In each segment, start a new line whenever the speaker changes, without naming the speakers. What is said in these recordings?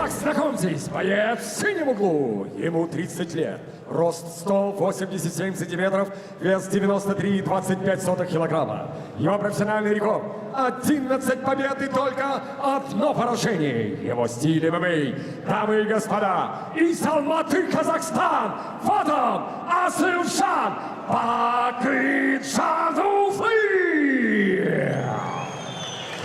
Итак, знакомьтесь, боец в синем углу. Ему 30 лет. Рост 187 сантиметров, вес 93,25 килограмма. Его профессиональный рекорд 11 побед и только одно поражение. Его стиль ММА. Дамы и господа, из Алматы, Казахстан, вот он, Асылжан Бахытжанулы.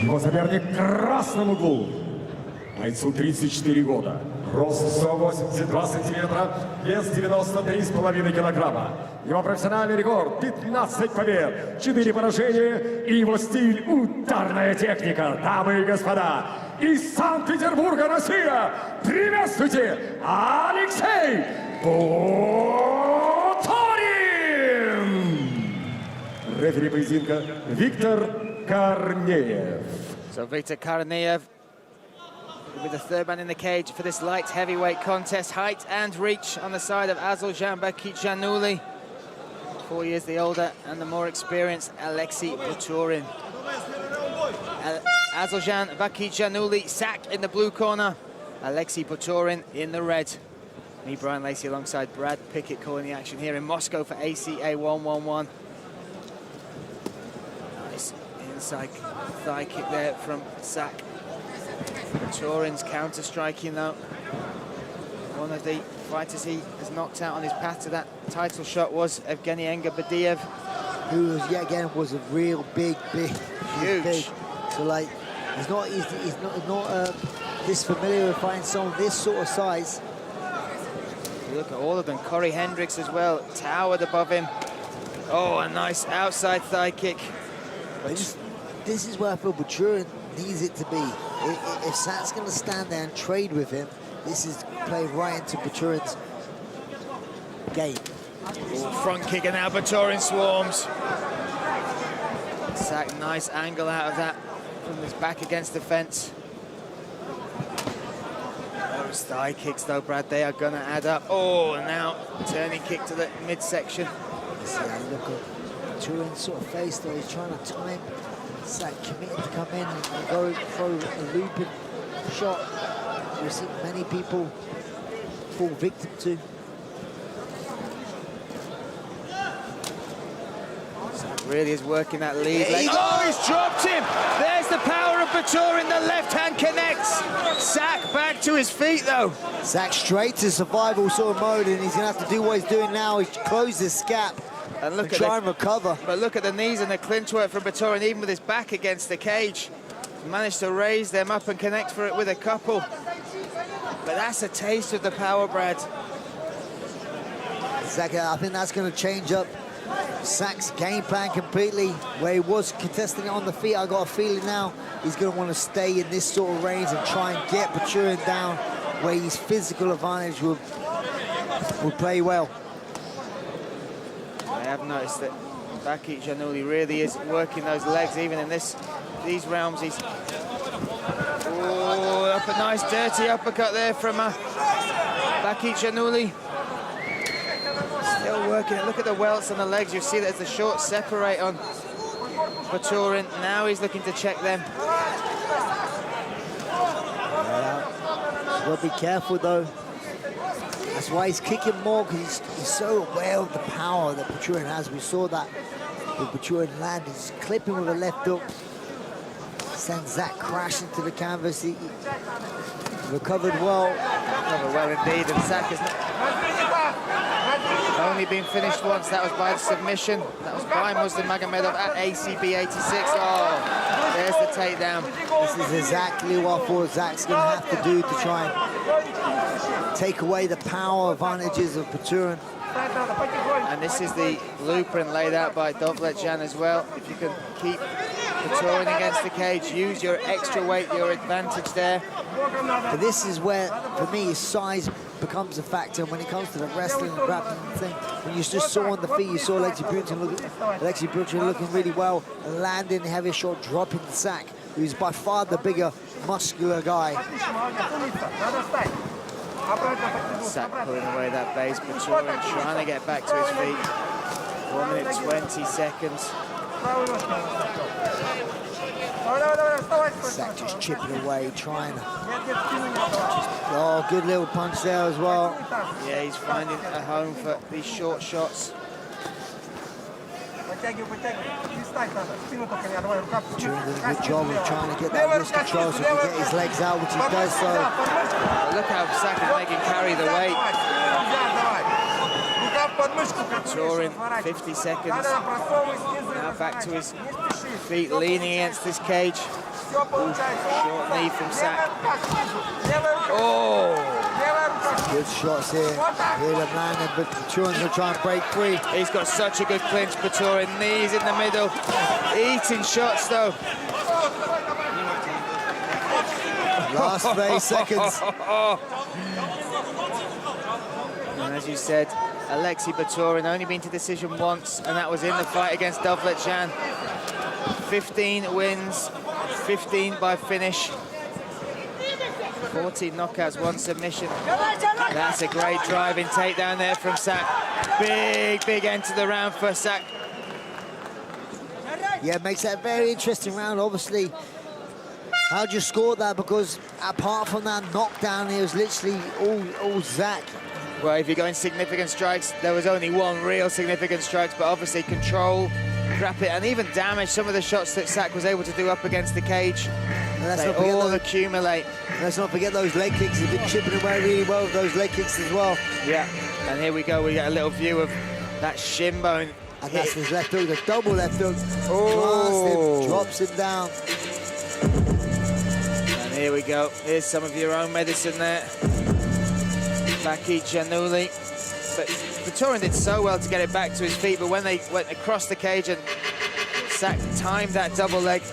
Его соперник в красном углу. Бойцу 34 года, рост 182 сантиметра, вес 93,5 килограмма. Его профессиональный рекорд 15 побед, 4 поражения и его стиль ударная техника. Дамы и господа, из Санкт-Петербурга, Россия, приветствуйте, Алексей Буторин! Рефери поединка Виктор Корнеев.
So Viktor Korneyev will be the third man in the cage for this light heavyweight contest. Height and reach on the side of Asılžan Bahытжaнулы. 4 years the older and the more experienced Alexei Butorin. Asılžan Bahытжaнулы sacked in the blue corner. Alexei Butorin in the red. Me, Brian Lacey, alongside Brad Pickett calling the action here in Moscow for ACA 111. Nice inside thigh kick there from Sak. Butorin's counter-striking though. One of the fighters he has knocked out on his path to that title shot was Evgeny Engabadiev.
Who was, yet again, was a real big.
Huge.
So like, he's not this familiar with fighting someone this sort of size.
You look at all of them. Corey Hendricks as well, towered above him. Oh, a nice outside thigh kick.
This is where I feel Butorin needs it to be. If Sak's going to stand there and trade with him, this is play right into Butorin's game.
Ooh, front kick and now Butorin swarms. Sak, nice angle out of that from his back against the fence. Those thigh kicks though, Brad, they are going to add up. Oh, and now turning kick to the midsection.
See, look at Butorin's sort of face though, he's trying to time Sak committing to come in and go throw a looping shot. We've seen many people fall victim to.
Sak really is working that lead. Oh, he's dropped him! There's the power of Butorin, the left hand connects. Sak back to his feet though.
Sak straight to survival sort of mode, and he's gonna have to do what he's doing now, is close this gap.
And look
try and recover.
But look at the knees and the clinch work from Butorin, even with his back against the cage. Managed to raise them up and connect for it with a couple. But that's a taste of the power, Brad.
Sak, I think that's going to change up Sak's game plan completely. Where he was contesting it on the feet, I got a feeling now he's going to want to stay in this sort of range and try and get Butorin down where his physical advantage will play well.
I have noticed that Bahытjanouli really is working those legs, even in these realms. He's up a nice dirty uppercut there from Bahытjanouli. Still working it. Look at the welts on the legs. You see that as the shorts separate on Butorin. Now he's looking to check them.
Got to be careful though. That's why he's kicking more, because he's so aware of the power that Butorin has. We saw that with Butorin land. He's clipping with a left hook. Sends Sak crashing to the canvas. He recovered well.
Recovered well indeed, and Sak has only been finished once. That was by the submission. That was by Muslim Magomedov at ACB 86. Oh, there's the takedown.
This is exactly what I thought Sak's going to have to do to try and take away the power advantages of Butorin.
And this is the blueprint laid out by Dovletjan as well. If you can keep Butorin against the cage, use your extra weight, your advantage there.
But this is where, for me, his size becomes a factor when it comes to the wrestling and grappling thing. When you just saw on the feet, you saw Alexei Butorin looking really well, and landing a heavy shot, dropping the Sak, who's by far the bigger, muscular guy.
Sak pulling away that base, Butorin trying to get back to his feet. 1 minute 20 seconds.
Sak just chipping away, trying to just go Oh, good little punch there as well.
Yeah, he's finding a home for these short shots.
Doing a good job of trying to get that wrist control so he can get his legs out, which he does so.
But look how Sak is making carry the weight. Butorin, 50 seconds. Now back to his feet, leaning against this cage. Ooh, short knee from Sak. Oh!
Good shots here. Here they've landed, but Butorin's will try and break free.
He's got such a good clinch, Butorin. Knees in the middle. Eating shots, though.
Last 30 seconds.
And as you said, Alexei Butorin only been to decision once, and that was in the fight against Bahытжан. 15 wins, 15 by finish. 14 knockouts, 1 submission. That's a great driving takedown there from Sak. Big end to the round for Sak.
Yeah, it makes that a very interesting round, obviously. How'd you score that? Because apart from that knockdown, it was literally all Sak.
Well, if you're going significant strikes, there was only one real significant strikes, but obviously control, wrap it, and even damage some of the shots that Sak was able to do up against the cage. They all accumulate.
Let's not forget those leg kicks. He's been chipping away really well with those leg kicks as well.
Yeah, and here we go. We get a little view of that shin bone.
And that's his left hook, the double left hook. Oh. Drops him down.
And here we go. Here's some of your own medicine there. Bahытжанулы. But Butorin did so well to get it back to his feet, but when they went across the cage and Sak timed that double leg,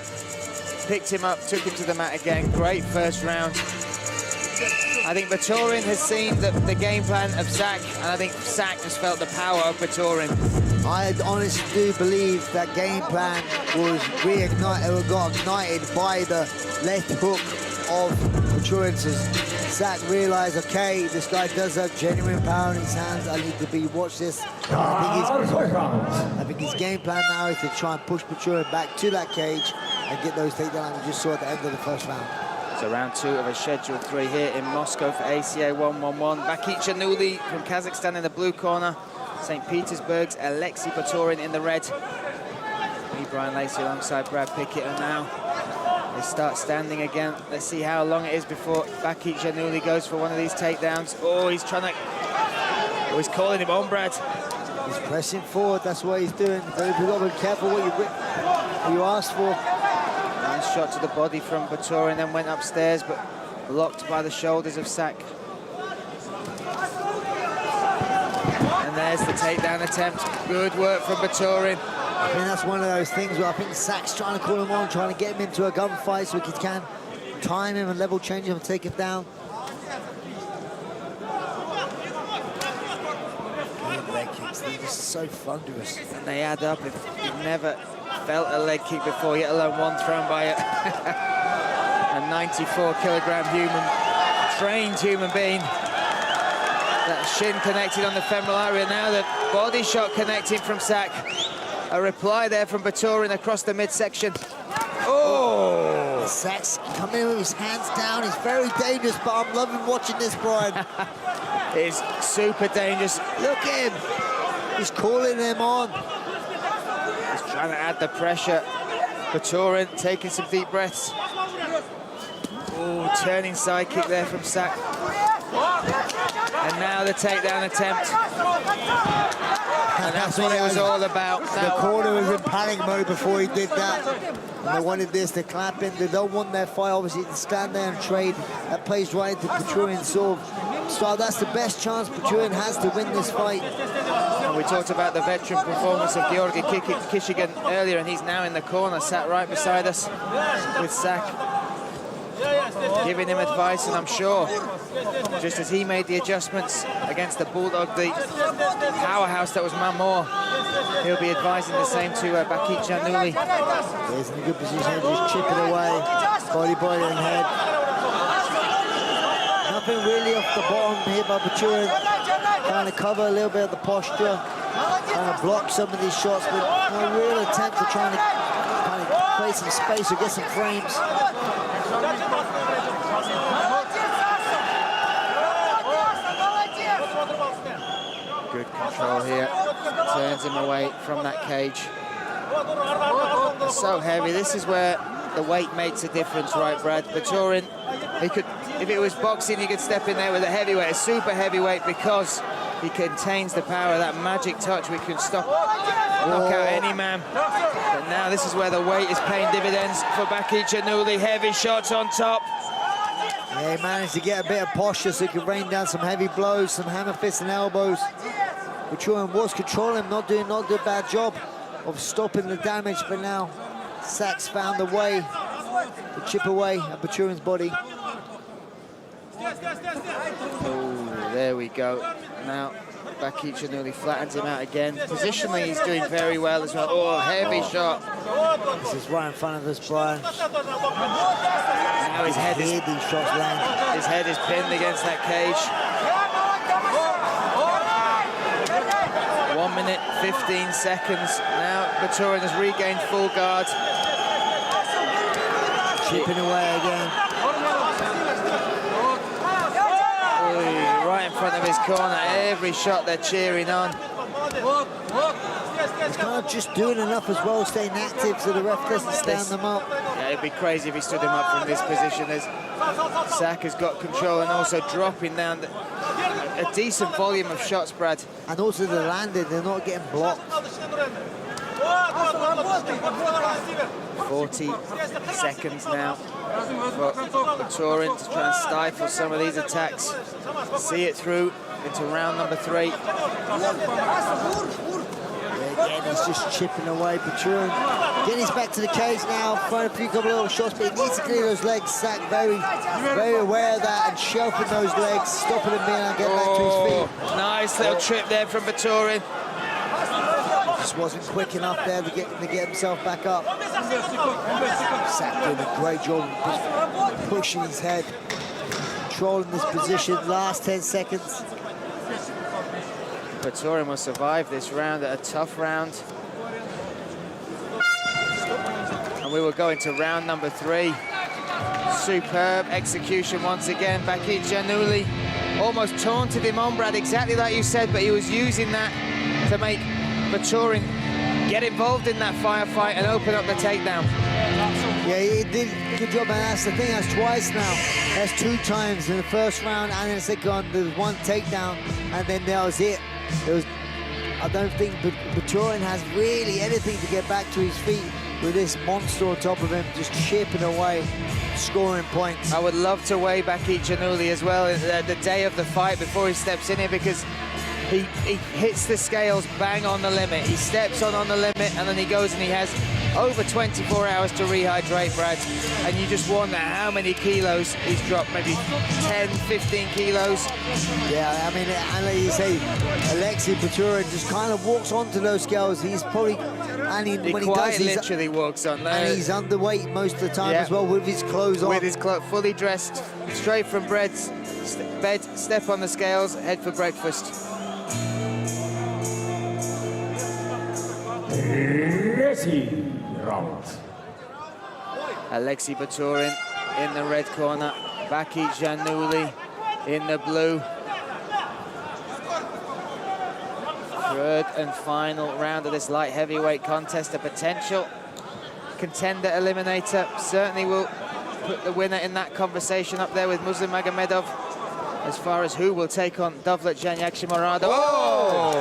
picked him up, took him to the mat again. Great first round. I think Butorin has seen the game plan of Sak, and I think Sak has felt the power of Butorin.
I honestly do believe that game plan was reignited, or got ignited by the left hook of Butorin. Sak realised, okay, this guy does have genuine power in his hands. I need to watch this. I think his game plan now is to try and push Butorin back to that cage and get those takedowns we just saw at the end of the first round.
So round 2 of a scheduled 3 here in Moscow for ACA 111. Bahытжанулы from Kazakhstan in the blue corner. St. Petersburg's Alexei Butorin in the red. Me, Brian Lacey alongside Brad Pickett, and now they start standing again. Let's see how long it is before Bahытжанулы goes for one of these takedowns. Oh, he's trying to... Oh, he's calling him on, Brad.
He's pressing forward, that's what he's doing. But you've got to be careful what you asked for.
Nice shot to the body from Butorin, then went upstairs, but blocked by the shoulders of Sak. And there's the takedown attempt. Good work from Butorin.
I think that's one of those things where I think Sak's trying to call him on, trying to get him into a gunfight so he can time him and level change him and take him down. Good leg kicks, they're just so thunderous.
And they add up. If you've never felt a leg kick before, yet alone one thrown by a 94-kilogram trained human being. That shin connected on the femoral area. Now the body shot connecting from Sak. A reply there from Butorin across the midsection. Oh!
Sak's coming in with his hands down. He's very dangerous, but I'm loving watching this, Brian.
It's super dangerous.
Look at him. He's calling him on.
He's trying to add the pressure. Butorin taking some deep breaths. Oh, turning side kick there from Sak. And now the takedown attempt. And that's what it was all about.
The corner was in panic mode before he did that. And they wanted this to clap in. They don't want their fight, obviously, to stand there and trade. That plays right into Butorin's sort of style. That's the best chance Butorin has to win this fight.
And we talked about the veteran performance of Georgi Kishigan earlier, and he's now in the corner, sat right beside us with Sak, giving him advice, and I'm sure, just as he made the adjustments against the Bulldog, the powerhouse that was Mamor, he'll be advising the same to Bahытжанулы.
He's in a good position, just chipping away, body and head. Nothing really off the bottom here by Butorin, trying to cover a little bit of the posture, trying to block some of these shots, but no real attempt at trying to create some space or get some frames.
control here. Turns him away from that cage. They're so heavy. This is where the weight makes a difference, right, Brad? Butorin, he could, if it was boxing, he could step in there with a heavyweight, a super heavyweight, because he contains the power, that magic touch which can stop, knock out any man. But now this is where the weight is paying dividends for Bahытjanalı. Heavy shots on top.
Yeah, he managed to get a bit of posture so he could rain down some heavy blows, some hammer fists and elbows. Butorin was controlling him, not doing a bad job of stopping the damage, but now Sachs found the way to chip away at Butorin's body.
Oh, there we go. Now Bahытjanalı flattens him out again. Positionally, he's doing very well as well. Oh, heavy shot.
This is right in front of us, Brian.
Now his head is,
these shots land.
His head is pinned against that cage. 1 minute, 15 seconds. Now Butorin has regained full guard.
Chipping away again.
Right in front of his corner, every shot they're cheering on.
He's kind of just doing enough as well, staying active so the ref doesn't stand them up.
Yeah, it'd be crazy if he stood him up from this position. As Sach has got control and also dropping down a decent volume of shots, Brad.
And also they're landed, they're not getting blocked.
40 seconds now for Butorin to try and stifle some of these attacks. See it through into round number 3.
Again, he's just chipping away. Butorin getting his back to the cage now, throwing a couple of little shots, but he needs to clear those legs. Sach very aware of that and shelving those legs, stopping him being able to get back to his feet.
Nice little trip there from Butorin.
Just wasn't quick enough there to get himself back up. Sach doing a great job of pushing his head, controlling this position. Last 10 seconds.
Butorin will survive this round, a tough round. And we will go into round number 3. Superb execution once again. Bahытjanalı almost taunted him on, Brad, exactly like you said, but he was using that to make Butorin get involved in that firefight and open up the takedown.
Yeah, he did a good job, and that's the thing, that's twice now. That's 2 times in the first round and in the second round. There was 1 takedown, and then that was it. I don't think Butorin has really anything to get back to his feet with this monster on top of him, just chipping away, scoring points.
I would love to weigh Bahытjanalı as well the day of the fight before he steps in here, because he hits the scales bang on the limit. He steps on the limit, and then he goes and he has over 24 hours to rehydrate, Brad. And you just wonder how many kilos he's dropped, maybe 10, 15 kilos.
Yeah, I mean, and like you say, Alexei Butorin just kind of walks onto those scales. He's probably, and
He
when
quite
he does,
literally walks on there.
And he's underweight most of the time as well, with his clothes on.
With his clothes, fully dressed, straight from bed, step on the scales, head for breakfast.
Round.
Alexei Butorin in the red corner, Bahытjanalı in the blue. Third and final round of this light heavyweight contest. A potential contender eliminator. Certainly will put the winner in that conversation up there with Muslim Magomedov as far as who will take on Davlet Janyakshimarado. Oh!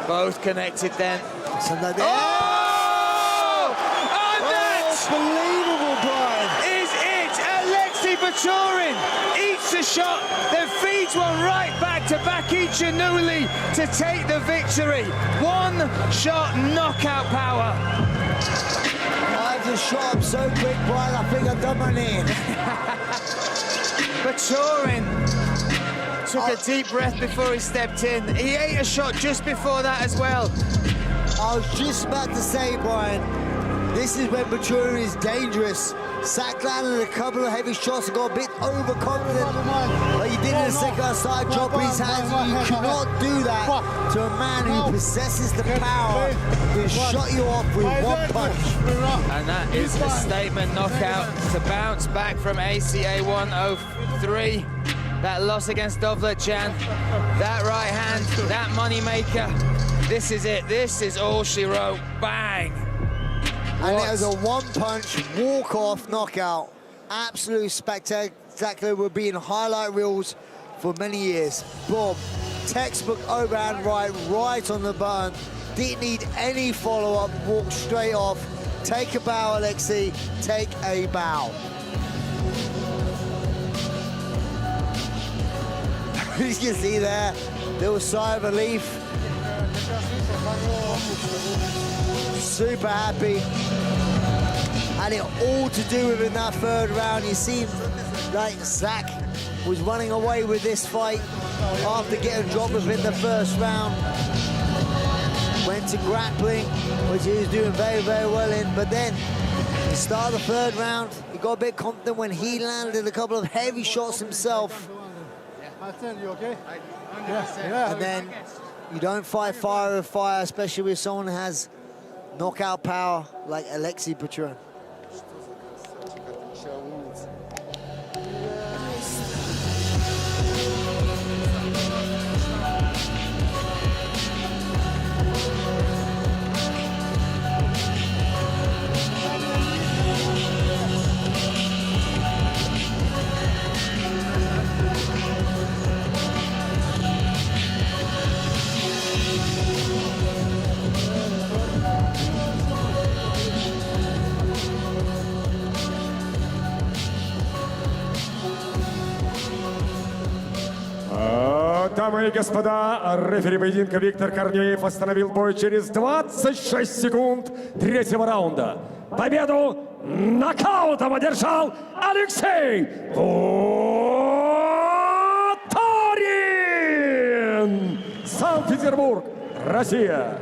Both connected then.
So that
Unbelievable, Brian! Is it Alexei Butorin eats a shot, then feeds one right back to Bahытjanalı to take the victory. 1-shot knockout power.
I've just shot him so quick, Brian, I think I've done my name.
Butorin took a deep breath before he stepped in. He ate a shot just before that as well.
I was just about to say, Brian, this is when Butorin is dangerous. Zach landed a couple of heavy shots and got a bit overconfident, like he did in the second side, dropping his hands. You cannot do that to a man who possesses the power to shut you off with one punch.
And that is a statement knockout to bounce back from ACA 103. That loss against Dovletjan, that right hand, that money maker. This is it. This is all she wrote. Bang.
And it was a one-punch, walk-off knockout. Absolutely spectacular. We've been highlight reels for many years. Boom. Textbook overhand right on the button. Didn't need any follow-up. Walked straight off. Take a bow, Alexei. Take a bow. You can see there, little sigh of relief. Super happy. Had it all to do with in that third round. You see, like Zach was running away with this fight after getting dropped within the first round. Went to grappling, which he was doing very, very well in. But then, the start of the third round, he got a bit confident when he landed a couple of heavy shots himself.
You okay?
And then you don't fight fire with fire, especially with someone who has knockout power like Alexei Butorin.
Дамы и господа, рефери поединка Виктор Корнеев остановил бой через 26 секунд третьего раунда. Победу нокаутом одержал Алексей Буторин! Санкт-Петербург, Россия.